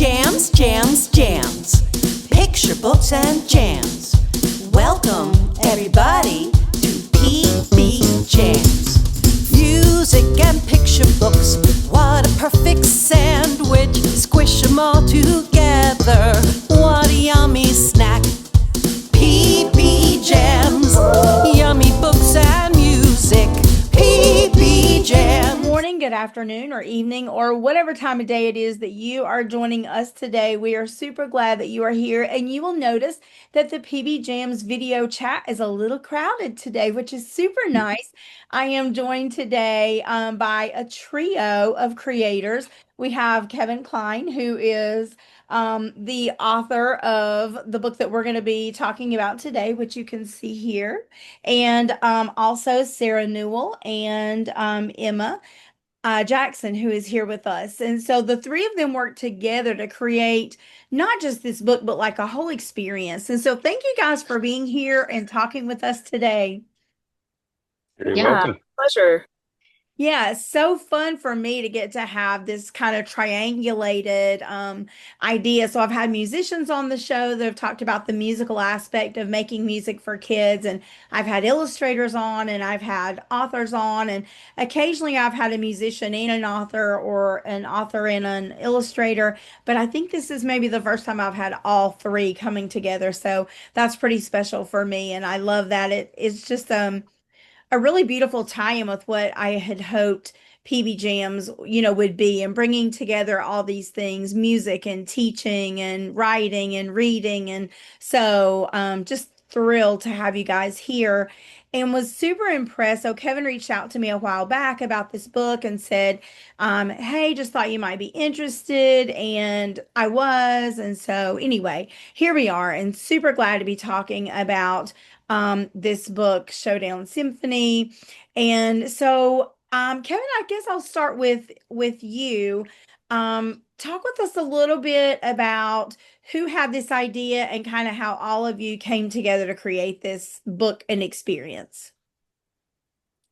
Jams, jams, jams. Picture books and jams. Welcome, everybody, to PBJamz. Music and picture books, what a perfect sandwich. Squish them all together, what a yummy snack. PBJamz, yummy books and music. PBJamz. Morning, good afternoon, or evening, or whatever time of day it is that you are joining us today. We are super glad that you are here, and you will notice that the PBJamz video chat is a little crowded today, which is super nice. I am joined today by a trio of creators. We have Kevin Kline, who is the author of the book that we're going to be talking about today, which you can see here, and also Sarah Newell and Emma Jackson, who is here with us. And so the three of them work together to create not just this book, but like a whole experience. And so thank you guys for being here and talking with us today. You're Yeah, welcome. pleasure. Yeah, it's so fun for me to get to have this kind of triangulated idea. So I've had musicians on the show that have talked about the musical aspect of making music for kids, and I've had illustrators on, and I've had authors on, and occasionally I've had a musician and an author, or an author and an illustrator. But I think this is maybe the first time I've had all three coming together. So that's pretty special for me, and I love that. It's just a really beautiful tie-in with what I had hoped PBJamz, would be, and bringing together all these things, music and teaching and writing and reading. And so just thrilled to have you guys here and was super impressed. So Kevin reached out to me a while back about this book and said, hey, just thought you might be interested. And I was. And so anyway, here we are, and super glad to be talking about this book, Showdown Symphony. And so, Kevin, I guess I'll start with you. Talk with us a little bit about who had this idea and kind of how all of you came together to create this book and experience.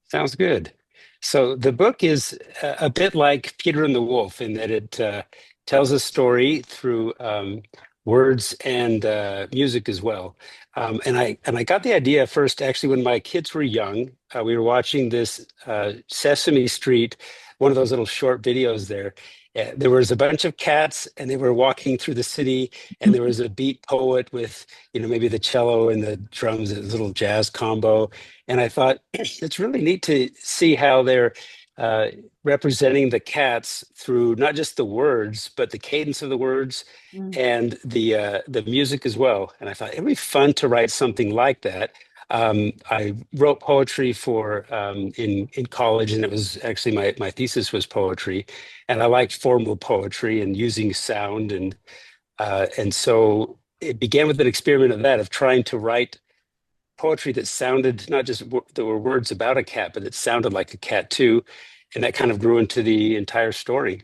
Sounds good. So the book is a bit like Peter and the Wolf in that it tells a story through words and music as well. And I got the idea first actually when my kids were young. We were watching this Sesame Street, one of those little short videos there. There was a bunch of cats and they were walking through the city, and there was a beat poet with, maybe the cello and the drums, a little jazz combo. And I thought it's really neat to see how they're representing the cats through not just the words, but the cadence of the words and the music as well. And I thought it'd be fun to write something like that. I wrote poetry for in college, and it was actually my thesis was poetry, and I liked formal poetry and using sound, and so it began with an experiment of that, of trying to write poetry that sounded not just there were words about a cat, but it sounded like a cat too, and that kind of grew into the entire story.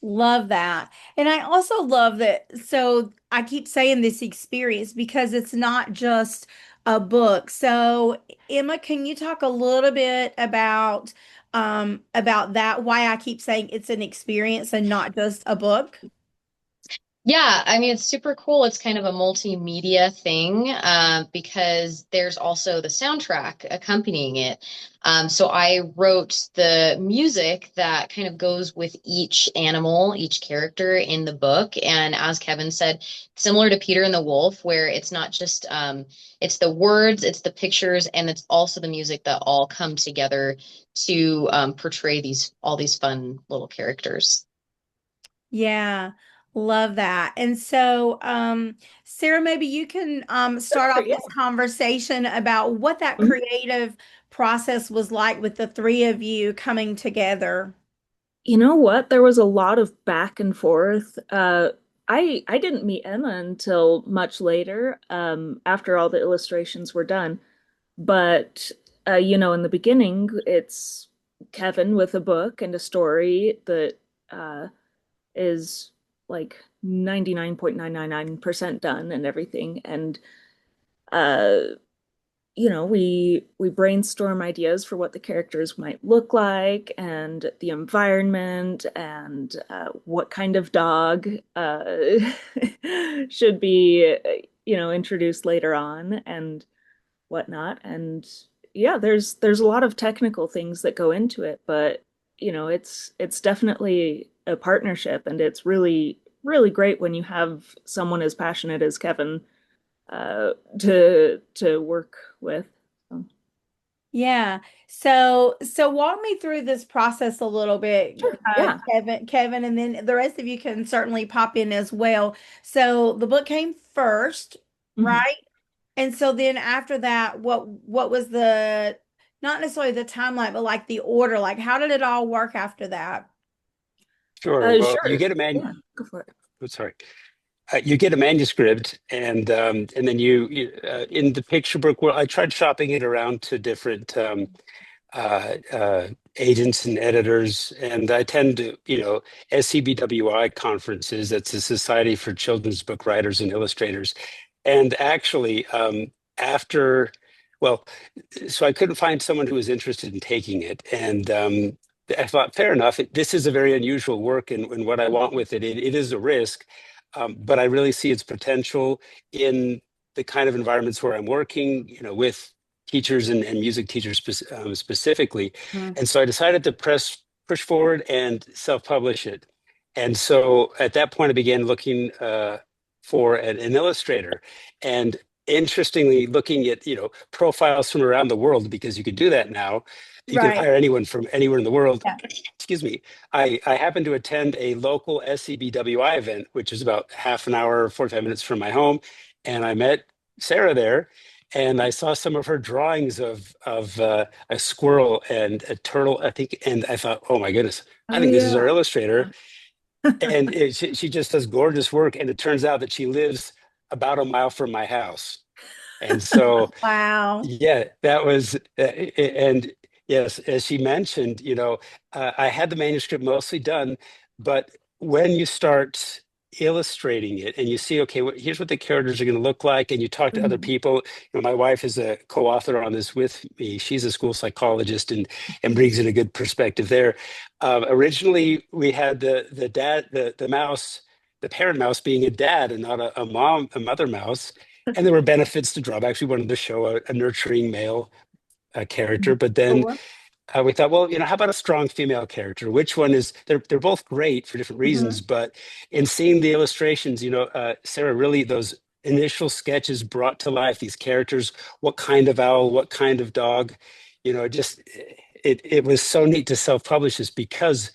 Love that. And I also love that. So I keep saying this experience because it's not just a book. So Emma, can you talk a little bit about that? Why I keep saying it's an experience and not just a book? Yeah, I mean, it's super cool. It's kind of a multimedia thing because there's also the soundtrack accompanying it. So I wrote the music that kind of goes with each animal, each character in the book. And as Kevin said, similar to Peter and the Wolf, where it's not just it's the words, it's the pictures, and it's also the music that all come together to portray all these fun little characters. Yeah, love that. And so, Sarah, maybe you can start off Yeah. this conversation about what that Mhm. creative process was like with the three of you coming together. You know what? There was a lot of back and forth. I didn't meet Emma until much later, after all the illustrations were done. But in the beginning, it's Kevin with a book and a story that is like 99.999% done and everything. And uh, we brainstorm ideas for what the characters might look like and the environment and what kind of dog should be, introduced later on and whatnot. And yeah, there's a lot of technical things that go into it, but it's definitely a partnership, and it's really, really great when you have someone as passionate as Kevin to work with. So. Yeah. So walk me through this process a little bit, Sure. Yeah. Kevin, and then the rest of you can certainly pop in as well. So the book came first, Mhm. right? And so then after that, what was the not necessarily the timeline, but like the order, like how did it all work after that? Sure. Well, you Sure. get a Yeah, go for it. oh, sorry. You get a manuscript, and then in the picture book. Well, I tried shopping it around to different uh, uh, agents and editors, and I tend to, SCBWI conferences. That's the Society for Children's Book Writers and Illustrators. And actually, after, well, so I couldn't find someone who was interested in taking it, and I thought, fair enough. This is a very unusual work, and what I want with it, it is a risk, but I really see its potential in the kind of environments where I'm working, with teachers and music teachers specifically. Mhm. And so I decided to push forward and self-publish it. And so at that point, I began looking for an illustrator. And interestingly, looking at profiles from around the world, because you can do that now. You can Right. hire anyone from anywhere in the world. Yeah. Excuse me. I happened to attend a local SCBWI event, which is about half an hour, 45 minutes from my home, and I met Sarah there, and I saw some of her drawings of a squirrel and a turtle, I think, and I thought, oh my goodness, I Oh think this is our yeah. illustrator. And she just does gorgeous work, and it turns out that she lives about a mile from my house. And so, Wow. yeah, that was, and yes, as she mentioned, I had the manuscript mostly done, but when you start illustrating it and you see, okay, here's what the characters are going to look like, and you talk to other Mhm. people. My wife is a co-author on this with me. She's a school psychologist and brings in a good perspective there. Originally, we had the dad, the mouse, the parent mouse being a dad and not a mother mouse. And there were benefits to drawbacks. We wanted to show a nurturing male character, but then Sure. we thought, well, how about a strong female character? Which one is? They're both great for different reasons, Mhm. but in seeing the illustrations, Sarah, really those initial sketches brought to life these characters. What kind of owl? What kind of dog? Just it was so neat to self-publish this, because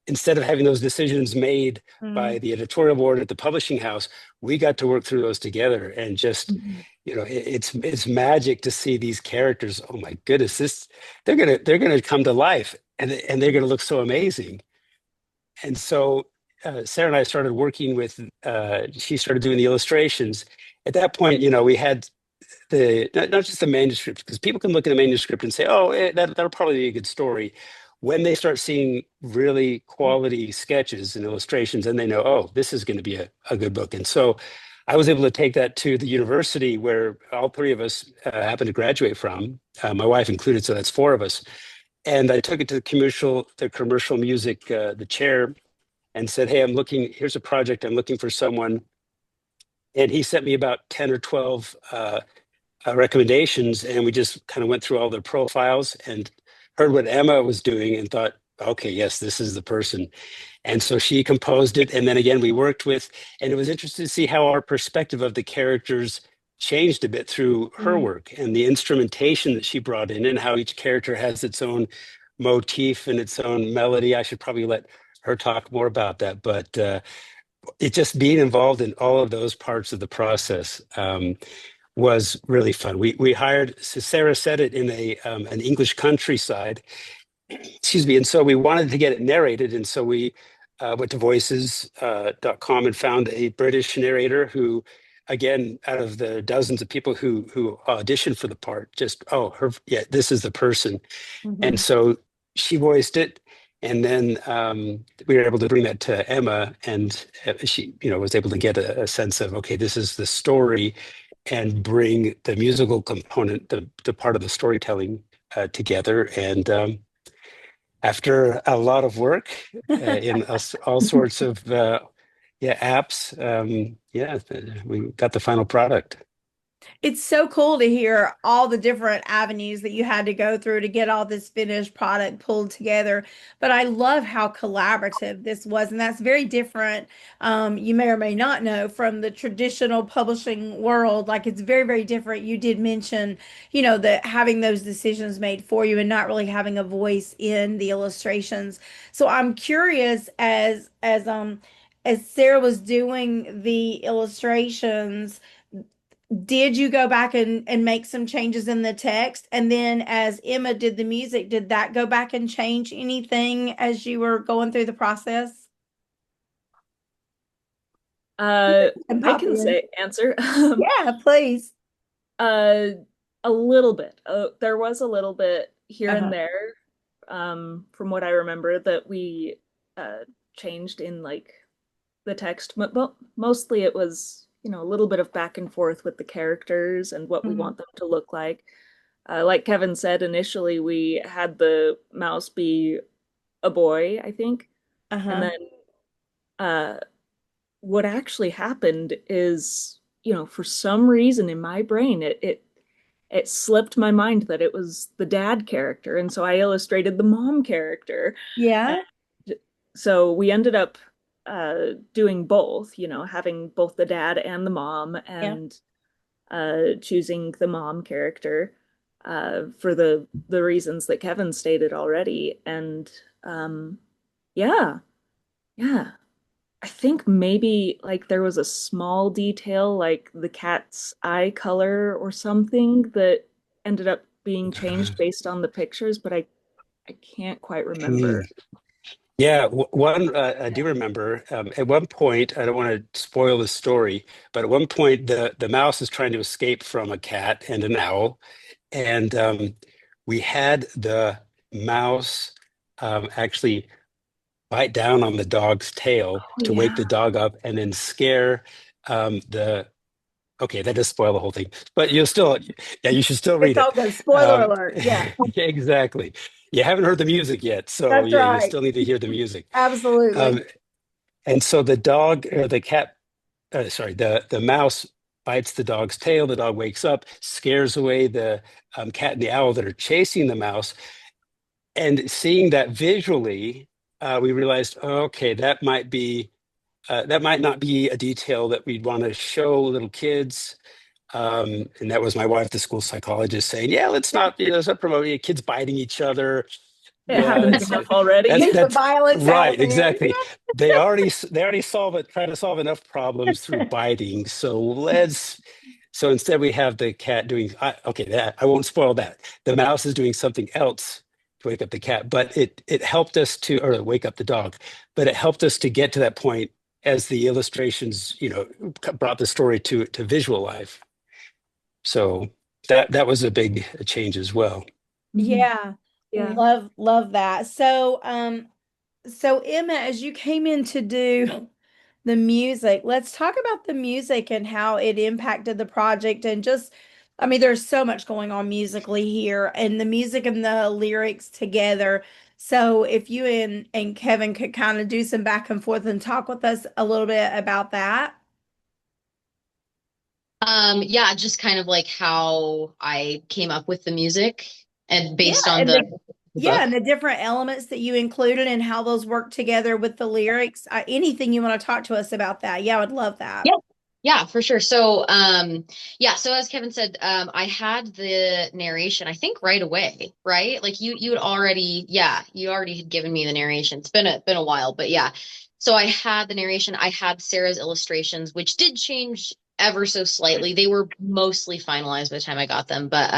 instead of having those decisions made Mhm. by the editorial board at the publishing house, we got to work through those together, and just, Mhm. it's magic to see these characters. Oh my goodness, they're gonna come to life, and they're gonna look so amazing. And so Sarah and I started working with. She started doing the illustrations. At that point, we had not just the manuscript, because people can look at a manuscript and say, oh, that'll probably be a good story. When they start seeing really quality sketches and illustrations, and they know, oh, this is going to be a good book. And so I was able to take that to the university where all three of us happened to graduate from, my wife included, so that's four of us. And I took it to the commercial music, the chair, and said, hey, here's a project, I'm looking for someone. And he sent me about 10 or 12 recommendations, and we just kind of went through all their profiles and heard what Emma was doing and thought, okay, yes, this is the person. And so she composed it, and then again we worked with, and it was interesting to see how our perspective of the characters changed a bit through her Mhm. work and the instrumentation that she brought in, and how each character has its own motif and its own melody. I should probably let her talk more about that, but it just being involved in all of those parts of the process was really fun. We hired, so Sarah said it, in an English countryside, excuse me, and so we wanted to get it narrated, and so we went to voices.com and found a British narrator who, again, out of the dozens of people who auditioned for the part, just, oh, yeah, this is the person. And Mhm. so she voiced it, and then we were able to bring that to Emma, and she was able to get a sense of, okay, this is the story. and bring the musical component, the part of the storytelling together. And after a lot of work in all sorts of apps, we got the final product. It's so cool to hear all the different avenues that you had to go through to get all this finished product pulled together. But I love how collaborative this was, and that's very different. You may or may not know from the traditional publishing world. Like it's very, very different. You did mention, that having those decisions made for you and not really having a voice in the illustrations. So I'm curious as Sarah was doing the illustrations, did you go back and make some changes in the text? And then as Emma did the music, did that go back and change anything as you were going through the process? I can answer. Yeah, please. A little bit. There was a little bit here and there, from what I remember, that we changed in like the text. But mostly it was, a little bit of back and forth with the characters and what we want them to look like. Like Kevin said, initially we had the mouse be a boy, I think. And then what actually happened is, for some reason in my brain, it slipped my mind that it was the dad character. And so I illustrated the mom character. Yeah. And so we ended up doing both, having both the dad and the mom, and choosing the mom character for the reasons that Kevin stated already. And yeah. I think maybe like there was a small detail like the cat's eye color or something that ended up being changed based on the pictures, but I can't quite remember. Yeah, one I do remember. At one point, I don't want to spoil the story, but at one point, the mouse is trying to escape from a cat and an owl, and we had the mouse actually bite down on the dog's tail to wake the dog up, and then scare the. Okay, that does spoil the whole thing, but you should still read It's all it. good. Spoiler alert. Yeah. Yeah, exactly. You haven't heard the music yet, so That's you right. still need to hear the music. Absolutely. And so the dog, or the cat, the mouse bites the dog's tail. The dog wakes up, scares away the cat and the owl that are chasing the mouse. And seeing that visually, we realized, okay, that might not be a detail that we'd want to show little kids. And that was my wife, the school psychologist, saying, "Yeah, let's not promote kids biting each other." It happens enough already. That's violence right, exactly. They already try to solve enough problems through biting. So instead we have the cat doing that I won't spoil that. The mouse is doing something else to wake up the cat, but it helped us or wake up the dog, but it helped us to get to that point as the illustrations, brought the story to visual life. So that was a big change as well. Yeah. Yeah. Love that. So Emma, as you came in to do the music, let's talk about the music and how it impacted the project and just, I mean, there's so much going on musically here and the music and the lyrics together. So if you and Kevin could kind of do some back and forth and talk with us a little bit about that. Yeah, just kind of like how I came up with the music and based on and the yeah, book. and the different elements that you included and how those work together with the lyrics. Anything you want to talk to us about that? Yeah, I would love that. Yeah, for sure. So, so as Kevin said, I had the narration, I think right away, right? Like you already had given me the narration. It's been a while, but yeah. So I had the narration, I had Sarah's illustrations, which did change ever so slightly. They were mostly finalized by the time I got them, but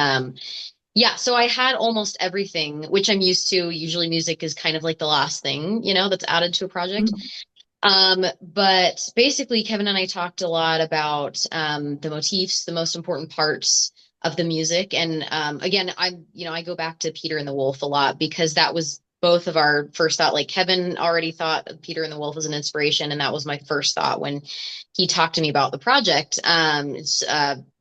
so I had almost everything, which I'm used to. Usually music is kind of like the last thing, that's added to a project. But basically Kevin and I talked a lot about the motifs, the most important parts of the music. And again, I go back to Peter and the Wolf a lot because that was both of our first thought. Like Kevin already thought of Peter and the Wolf as an inspiration, and that was my first thought when he talked to me about the project. It's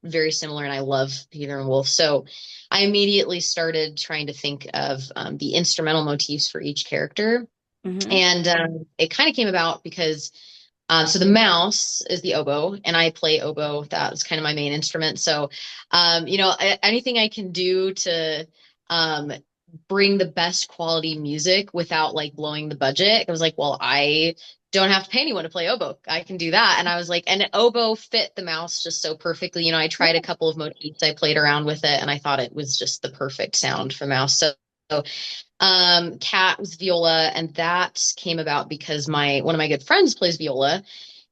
very similar, and I love Peter and Wolf. So I immediately started trying to think of the instrumental motifs for each character. And it kind of came about because so the mouse is the oboe, and I play oboe. That was kind of my main instrument. So, anything I can do to bring the best quality music without like blowing the budget. I was like, well, I don't have to pay anyone to play oboe. I can do that. And I was like, and oboe fit the mouse just so perfectly. I tried a couple of motifs, I played around with it, and I thought it was just the perfect sound for mouse. So cat was viola, and that came about because one of my good friends plays viola,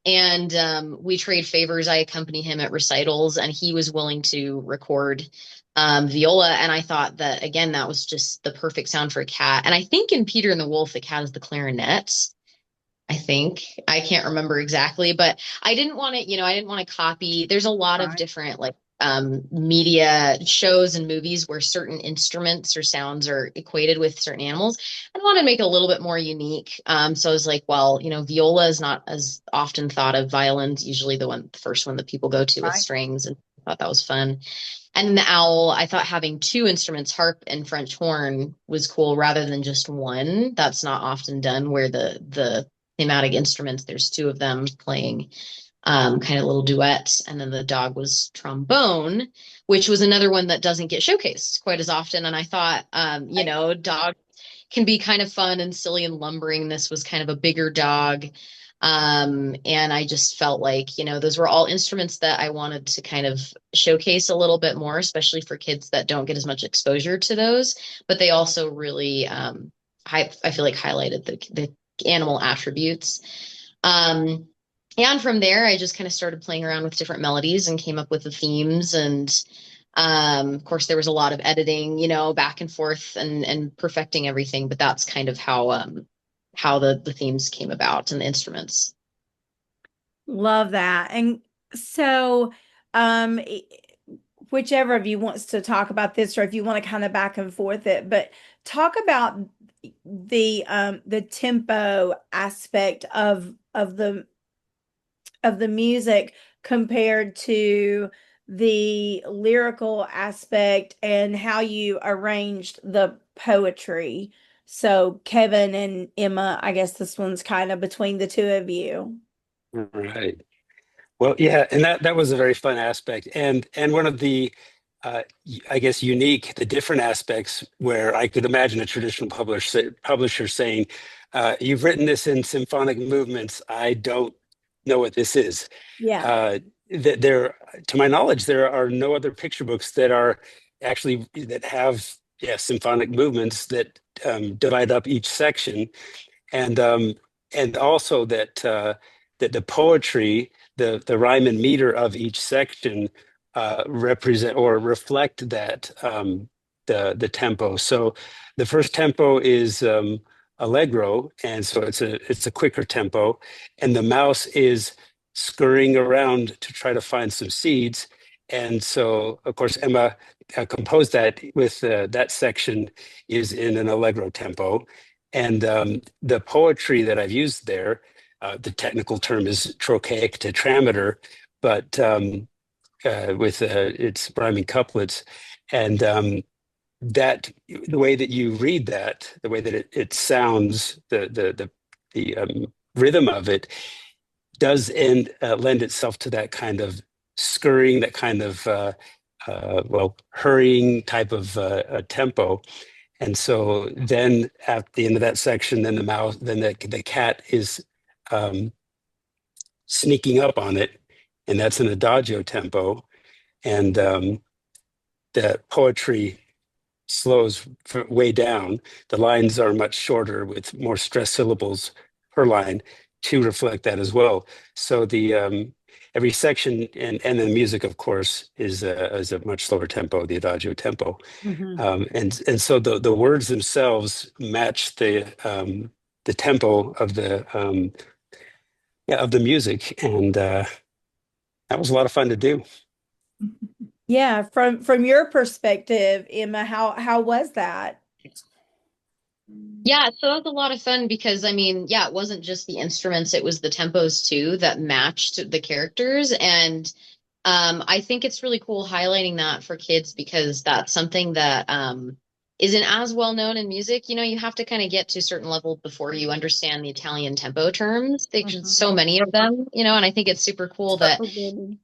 and we trade favors. I accompany him at recitals, and he was willing to record viola, and I thought that again that was just the perfect sound for a cat. And I think in Peter and the Wolf the cat is the clarinet. I can't remember exactly, but I didn't want to, I didn't want to copy. There's a lot of different like media shows and movies where certain instruments or sounds are equated with certain animals. I wanted to make it a little bit more unique. So I was like, well, viola is not as often thought of. Violin's usually the first one that people go to with strings, and I thought that was fun. And the owl, I thought having two instruments, harp and French horn, was cool rather than just one. That's not often done, where the thematic instruments, there's two of them playing kind of little duets. And then the dog was trombone, which was another one that doesn't get showcased quite as often. And I thought, dog can be kind of fun and silly and lumbering. This was kind of a bigger dog. And I just felt like, those were all instruments that I wanted to kind of showcase a little bit more, especially for kids that don't get as much exposure to those. But they also really, I feel like, highlighted the animal attributes. And from there, I just kind of started playing around with different melodies and came up with the themes. And of course, there was a lot of editing, back and forth and perfecting everything. But that's kind of how the themes came about and the instruments. Love that. And so, whichever of you wants to talk about this, or if you want to kind of back and forth it, but talk about the tempo aspect of the music compared to the lyrical aspect, and how you arranged the poetry. So Kevin and Emma, I guess this one's kind of between the two of you. Right. Well, yeah, and that was a very fun aspect, and one of the I guess the different aspects where I could imagine a traditional publisher saying, "You've written this in symphonic movements. I don't know what this is." Yeah. To my knowledge, there are no other picture books that have symphonic movements that divide up each section, and also that the poetry, the rhyme and meter of each section represent or reflect that the tempo. So the first tempo is allegro, and so it's a quicker tempo, and the mouse is scurrying around to try to find some seeds. And so, of course, Emma composed that with that section is in an allegro tempo. And the poetry that I've used there, the technical term is trochaic tetrameter, but with its rhyming couplets. And that the way that you read that, the way that it sounds, the rhythm of it does lend itself to that kind of scurrying, that kind of hurrying type of tempo. And so then at the end of that section, then the cat is sneaking up on it, and that's an adagio tempo. And the poetry slows way down. The lines are much shorter with more stressed syllables per line to reflect that as well. So the every section and the music, of course, is a much slower tempo, the adagio tempo. And so the words themselves match the tempo of the music, and that was a lot of fun to do. Yeah, from your perspective, Emma, how was that? Yeah, so that was a lot of fun because I mean, yeah, it wasn't just the instruments, it was the tempos too that matched the characters. And I think it's really cool highlighting that for kids because that's something that isn't as well known in music. You know, you have to kind of get to a certain level before you understand the Italian tempo terms. There's so Mhm. many of them, you know, and I think it's super cool that So good.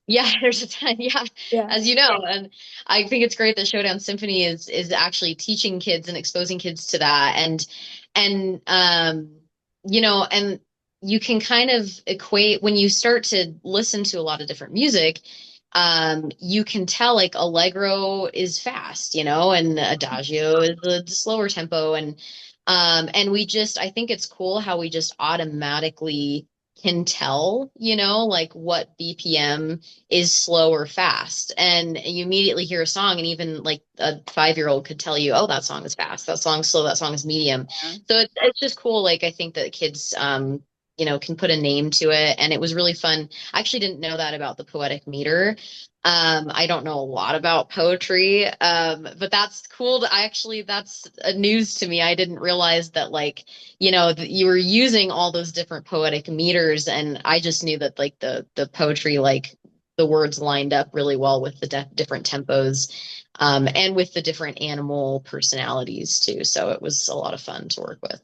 yeah, there's a ton. Yeah, Yeah. as you know, and I think it's great that Showdown Symphony is actually teaching kids and exposing kids to that, and you know, and you can kind of equate when you start to listen to a lot of different music. You can tell like allegro is fast, you know, and adagio is the slower tempo, and we just I think it's cool how we just automatically can tell, you know, like what BPM is slow or fast. And you immediately hear a song, and even like a 5-year-old could tell you, oh, that song is fast, that song's slow, that song is medium. So it's just cool. Like, I think that kids, you know, can put a name to it. And it was really fun. I actually didn't know that about the poetic meter. I don't know a lot about poetry, but that's cool. I actually, that's a news to me. I didn't realize that, like, you know, you were using all those different poetic meters, and I just knew that like the poetry, like the words lined up really well with the different tempos, and with the different animal personalities too. So it was a lot of fun to work with.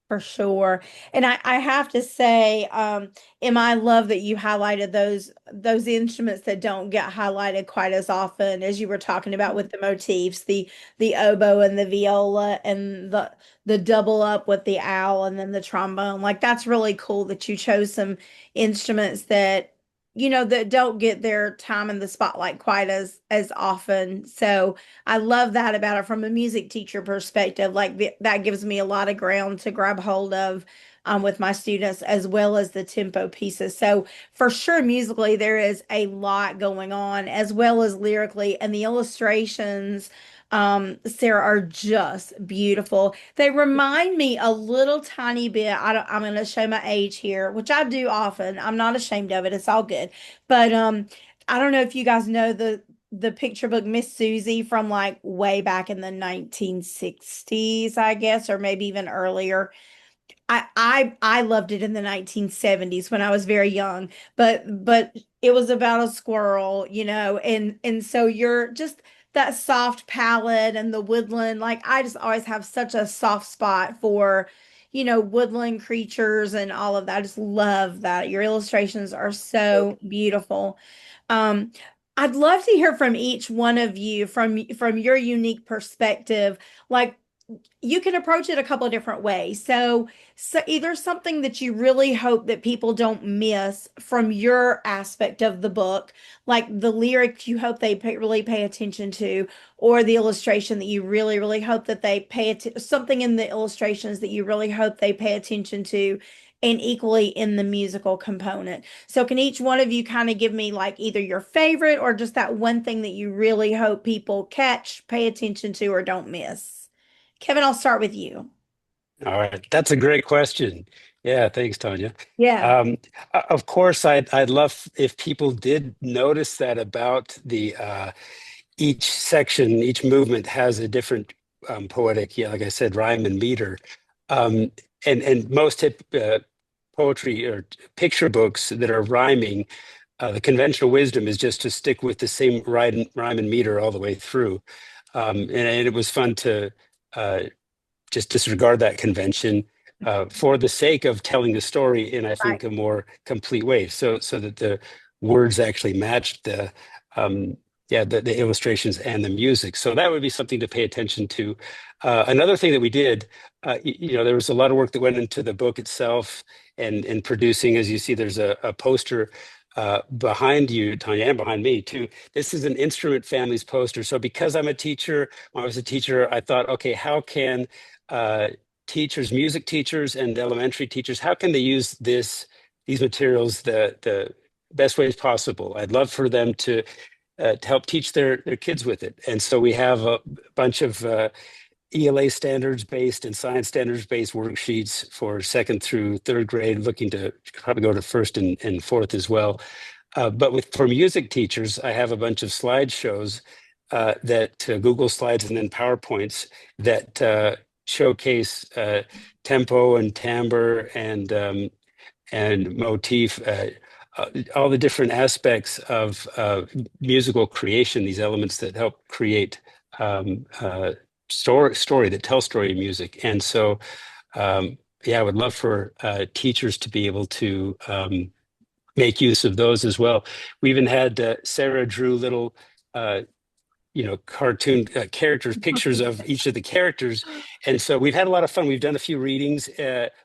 For sure. And I have to say, Emma, I love that you highlighted those instruments that don't get highlighted quite as often as you were talking about with the motifs, the oboe and the viola and the double up with the owl and then the trombone. Like that's really cool that you chose some instruments that that don't get their time in the spotlight quite as often. So I love that about it from a music teacher perspective. Like that gives me a lot of ground to grab hold of with my students as well as the tempo pieces. So for sure, musically, there is a lot going on as well as lyrically, and the illustrations, Sarah, are just beautiful. They remind me a little tiny bit. I'm going to show my age here, which I do often. I'm not ashamed of it. It's all good. But I don't know if you guys know the picture book Miss Susie from like way back in the 1960s, I guess, or maybe even earlier. I loved it in the 1970s when I was very young, but it was about a squirrel, and so you're just that soft palette and the woodland. Like I just always have such a soft spot for, woodland creatures and all of that. I just love that. Your illustrations are so beautiful. Um, I'd love to hear from each one of you from your unique perspective. Like you can approach it a couple of different ways. So either something that you really hope that people don't miss from your aspect of the book, like the lyrics you hope they really pay attention to, or the illustration that you really, really hope that they something in the illustrations that you really hope they pay attention to, and equally in the musical component. So can each one of you kind of give me like either your favorite or just that one thing that you really hope people catch, pay attention to, or don't miss? Kevin, I'll start with you. All right, that's a great question. Yeah, thanks, Tanya. Yeah. Of course, I'd love if people did notice that about the each section, each movement has a different poetic, yeah, like I said, rhyme and meter. And most poetry or picture books that are rhyming, the conventional wisdom is just to stick with the same rhyme and meter all the way through. And it was fun to uh, just disregard that convention for the sake of telling the story in, I Right. think, a more complete way. So that the words actually matched the illustrations and the music. So that would be something to pay attention to. Another thing that we did, there was a lot of work that went into the book itself and producing. As you see, there's a poster behind you, Tanya, and behind me too. This is an instrument families poster. So because I'm a teacher, when I was a teacher, I thought, okay, how can uh, teachers, music teachers and elementary teachers, how can they use these materials the best ways possible? I'd love for them to help teach their kids with it. And so we have a bunch of ELA standards based and science standards based worksheets for second through third grade, looking to probably go to first and fourth as well. But for music teachers, I have a bunch of slideshows that Google Slides and then PowerPoints that showcase tempo and timbre and motif, all the different aspects of musical creation, these elements that help create story that tell story in music. And so, yeah, I would love for teachers to be able to make use of those as well. We even had Sarah drew little cartoon characters, pictures of each of the characters. And so we've had a lot of fun. We've done a few readings,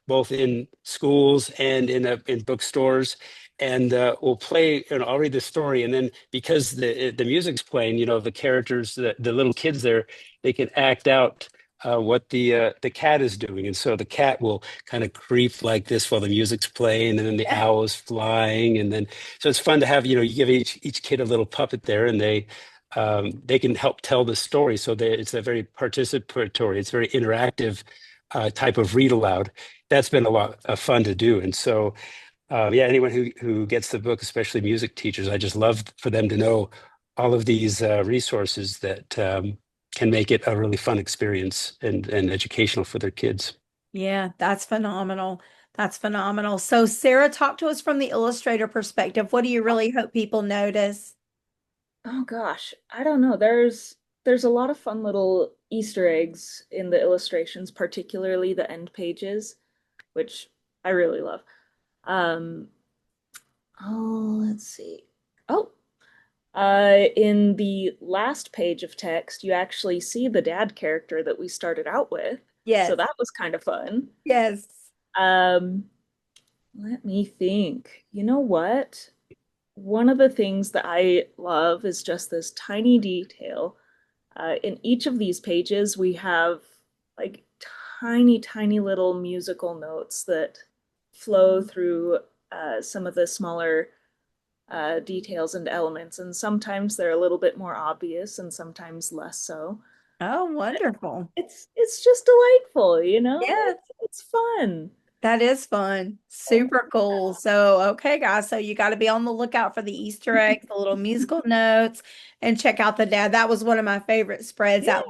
both in schools and in bookstores. And we'll play, I'll read the story. And then because the music's playing, the characters, the little kids there, they can act out what the cat is doing. And so the cat will kind of creep like this while the music's playing, and then the owl is flying. And then, so it's fun to have, you give each kid a little puppet there, and they can help tell the story. So it's a very participatory, it's very interactive type of read aloud. That's been a lot of fun to do. And so, yeah, anyone who gets the book, especially music teachers, I just love for them to know all of these resources that can make it a really fun experience and educational for their kids. Yeah, that's phenomenal. That's phenomenal. So Sarah, talk to us from the illustrator perspective. What do you really hope people notice? Oh gosh, I don't know. There's a lot of fun little Easter eggs in the illustrations, particularly the end pages, which I really love. Let's see. In the last page of text, you actually see the dad character that we started out with. Yes. So that was kind of fun. Yes. Let me think. You know what? One of the things that I love is just this tiny detail. In each of these pages, we have like tiny, tiny little musical notes that flow through some of the smaller details and elements. And sometimes they're a little bit more obvious and sometimes less so. Oh, wonderful. It's just delightful, Yeah. It's fun. That is fun. Super cool. So, okay, guys. So you got to be on the lookout for the Easter eggs, the little musical notes, and check out the dad. That was one of my favorite spreads. Yeah.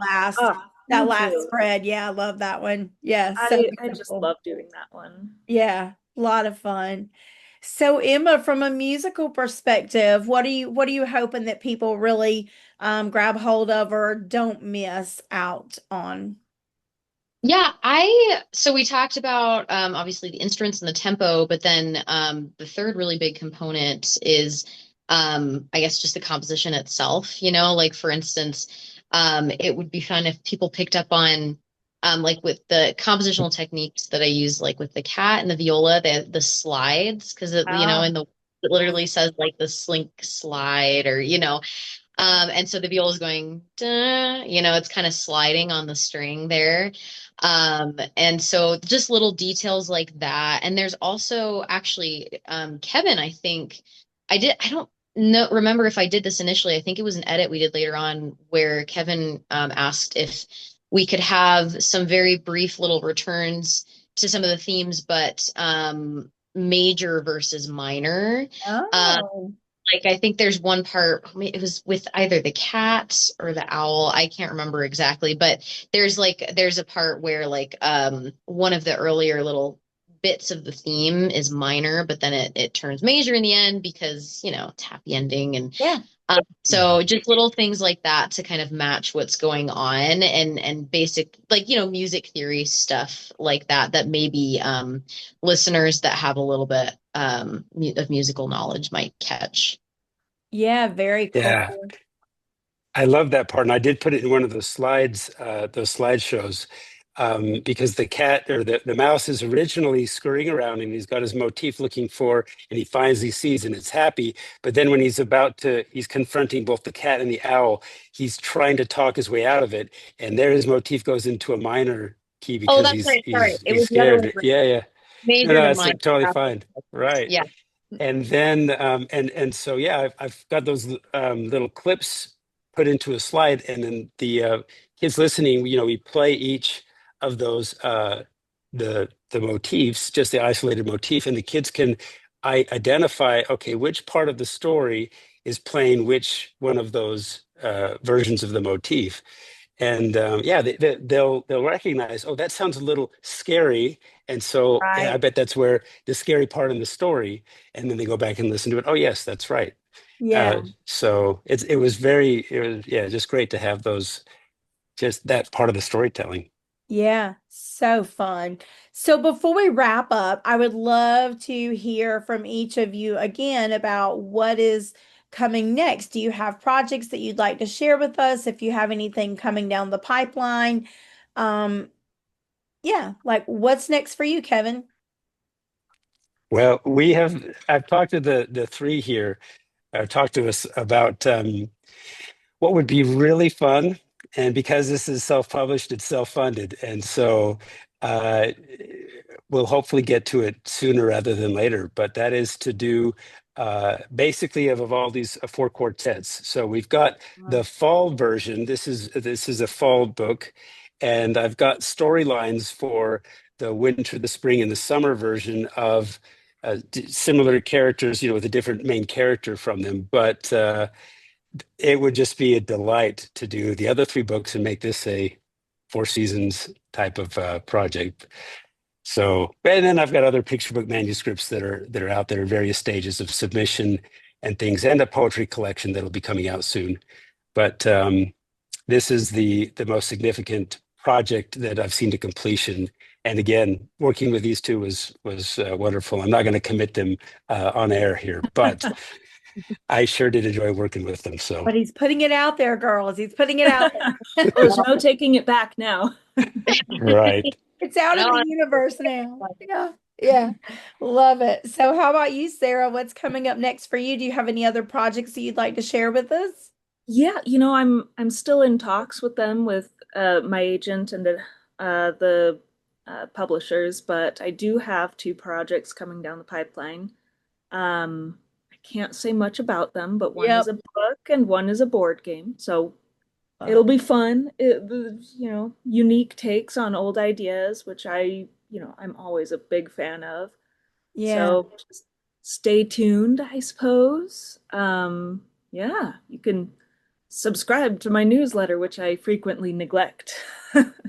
That last too. spread. Yeah, I love that one. Yeah. I just love doing that one. Yeah, a lot of fun. So Emma, from a musical perspective, what are you hoping that people really grab hold of or don't miss out on? Yeah, so we talked about obviously the instruments and the tempo, but then the third really big component is I guess just the composition itself, like for instance, it would be fun if people picked up on like with the compositional techniques that I use, like with the cat and the viola, the slides, because it literally says like the slink slide, or and so the viola is going, duh, it's kind of sliding on the string there. And so just little details like that. And there's also actually, Kevin, I think I don't remember if I did this initially. I think it was an edit we did later on where Kevin asked if we could have some very brief little returns to some of the themes, but major versus minor. Like I think there's one part, it was with either the cat or the owl. I can't remember exactly, but there's a part where like one of the earlier little bits of the theme is minor, but then it turns major in the end because, it's happy ending. And so just little things like that to kind of match what's going on, and basic, like, music theory stuff like that maybe listeners that have a little bit of musical knowledge might catch. Yeah, very cool. Yeah, I love that part. And I did put it in one of those slides, those slideshows, because the cat or the mouse is originally scurrying around and he's got his motif looking for, and he sees, and it's happy. But then when he's confronting both the cat and the owl, he's trying to talk his way out of it. And there his motif goes into a minor key because that's right. Sorry. he's scared. Yeah. Major No, and that's minor. totally fine. Right. Yeah. And then, and so, yeah, I've got those little clips put into a slide, and then the kids listening, we play each of those, the motifs, just the isolated motif, and the kids can identify, okay, which part of the story is playing which one of those versions of the motif. And yeah, they'll recognize, oh, that sounds a little scary, and so yeah, I Right. bet that's where the scary part in the story. And then they go back and listen to it. Oh, yes, that's right. Yeah. So it was yeah, just great to have those, just that part of the storytelling. Yeah, so fun. So before we wrap up, I would love to hear from each of you again about what is coming next. Do you have projects that you'd like to share with us? If you have anything coming down the pipeline, um, yeah, like what's next for you, Kevin? Well, I've talked to the three here, talked to us about what would be really fun. And because this is self-published, it's self-funded. And so uh, we'll hopefully get to it sooner rather than later. But that is to do basically of all these four quartets. So we've got the fall version. This is a fall book. And I've got storylines for the winter, the spring, and the summer version of similar characters, with a different main character from them. But it would just be a delight to do the other three books and make this a four seasons type of project. So, and then I've got other picture book manuscripts that are out there in various stages of submission and things, and a poetry collection that'll be coming out soon. But this is the most significant project that I've seen to completion. And again, working with these two was wonderful. I'm not going to commit them on air here, but I sure did enjoy working with them. So, But he's putting it out there, girls. He's putting it out there. There's no taking it back now. right. It's out in No, the universe now. Yeah. Yeah. Love it. So how about you, Sarah? What's coming up next for you? Do you have any other projects that you'd like to share with us? Yeah, I'm still in talks with them, with my agent and the publishers, but I do have two projects coming down the pipeline. I can't say much about them, but one is Yep. a book and one is a board game. So it'll be fun. Unique takes on old ideas, which I'm always a big fan of. Yeah. So just stay tuned, I suppose. Yeah, you can subscribe to my newsletter, which I frequently neglect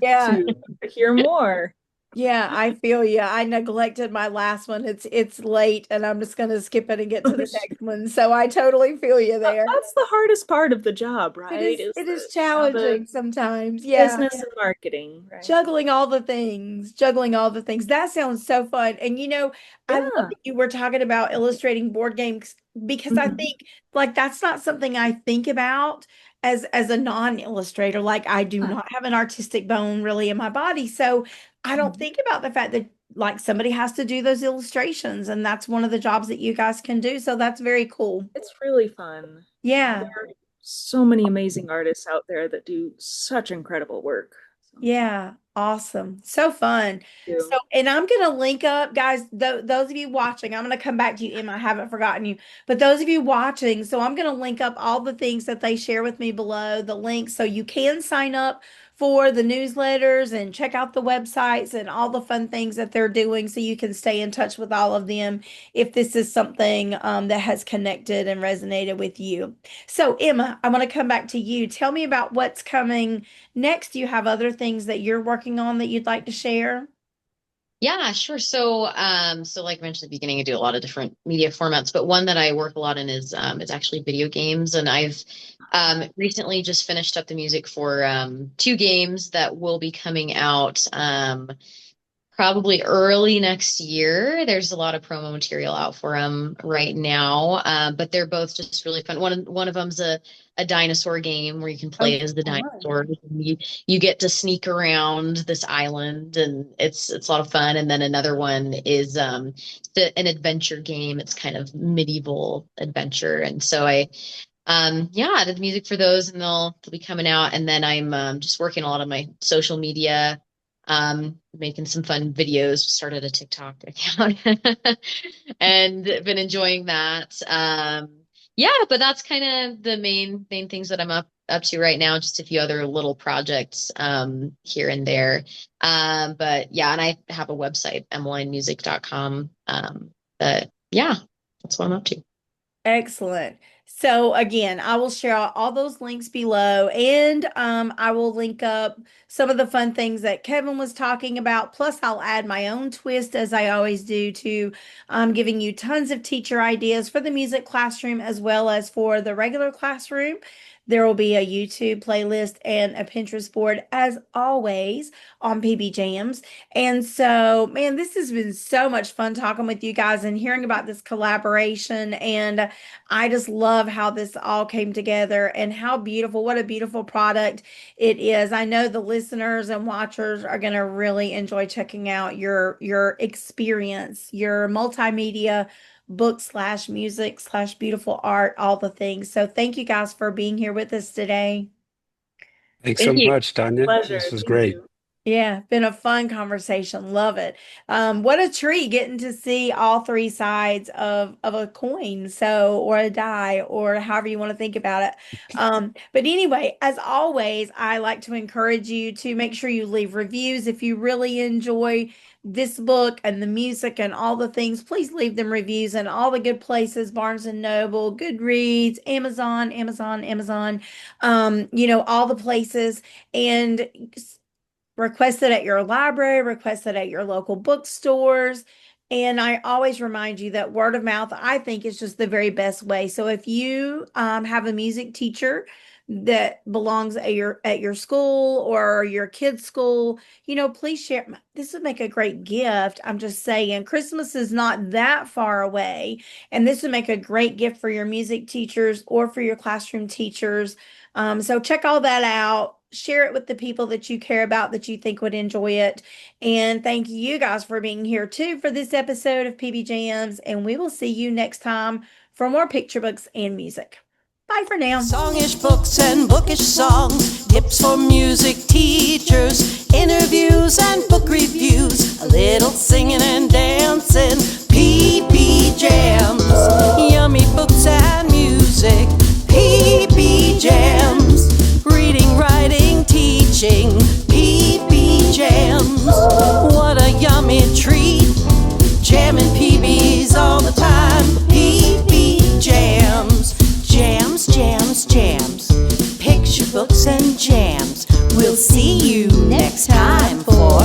Yeah. to hear more. Yeah, I feel you. I neglected my last one. It's late and I'm just gonna skip it and get to the next one. So I totally feel you there. That's the hardest part of the job, right? It is The challenging sometimes. Yeah. business and marketing, right? Juggling all the things, juggling all the things. That sounds so fun. And I love Yeah. that you were talking about illustrating board games because I Mhm. think like that's not something I think about as a non-illustrator. Like I do not have an artistic bone really in my body. So I don't think about the fact that like somebody has to do those illustrations and that's one of the jobs that you guys can do. So that's very cool. It's really fun. Yeah. There are so many amazing artists out there that do such incredible work. So, Yeah, awesome. So fun. thank So, you. and I'm going to link up, guys, those of you watching, I'm going to come back to you, Emma. I haven't forgotten you, but those of you watching, so I'm going to link up all the things that they share with me below, the links, so you can sign up for the newsletters and check out the websites and all the fun things that they're doing so you can stay in touch with all of them if this is something that has connected and resonated with you. So, Emma, I want to come back to you. Tell me about what's coming next. Do you have other things that you're working on that you'd like to share? Yeah, sure. So like I mentioned at the beginning, I do a lot of different media formats, but one that I work a lot in is actually video games. And I've recently just finished up the music for two games that will be coming out probably early next year. There's a lot of promo material out for them right now, but they're both just really fun. One of them's a dinosaur game where you can play as the dinosaur. You get to sneak around this island, and it's a lot of fun. And then another one is an adventure game. It's kind of medieval adventure, and so I did the music for those, and they'll be coming out. And then I'm just working a lot on my social media, making some fun videos. Started a TikTok account and been enjoying that. Yeah, but that's kind of the main things that I'm up to right now. Just a few other little projects here and there. But yeah, and I have a website, emmelinemusic.com. But yeah, that's what I'm up to. Excellent. So again, I will share all those links below, and I will link up some of the fun things that Kevin was talking about. Plus, I'll add my own twist, as I always do, to giving you tons of teacher ideas for the music classroom as well as for the regular classroom. There will be a YouTube playlist and a Pinterest board, as always, on PBJamz. And so, man, this has been so much fun talking with you guys and hearing about this collaboration. And I just love how this all came together and how beautiful, what a beautiful product it is. I know the listeners and watchers are going to really enjoy checking out your experience, your multimedia book / music / beautiful art, all the things. So thank you guys for being here with us today. Thanks so Thank you. much, Tanya. Pleasure. This was Thank great. you. Yeah, been a fun conversation. Love it. What a treat getting to see all three sides of a coin, so, or a die, or however you want to think about it. But anyway, as always, I like to encourage you to make sure you leave reviews if you really enjoy this book and the music and all the things. Please leave them reviews in all the good places: Barnes and Noble, Goodreads, Amazon, all the places. And request it at your library, request it at your local bookstores. And I always remind you that word of mouth, I think, is just the very best way. So if you have a music teacher that belongs at your school or your kid's school, please share. This would make a great gift. I'm just saying, Christmas is not that far away, and this would make a great gift for your music teachers or for your classroom teachers. So check all that out. Share it with the people that you care about, that you think would enjoy it. And thank you guys for being here too for this episode of PBJamz. And we will see you next time for more picture books and music. Bye for now. Songish books and bookish songs, tips for music teachers, interviews and book reviews, a little singing and dancing. PBJamz, yummy books and music. PBJamz, reading, writing, teaching. PBJamz, what a yummy treat. Jamming PBs all the time. PBJamz, jams, jams, jams. Picture books and jams. We'll see you next time for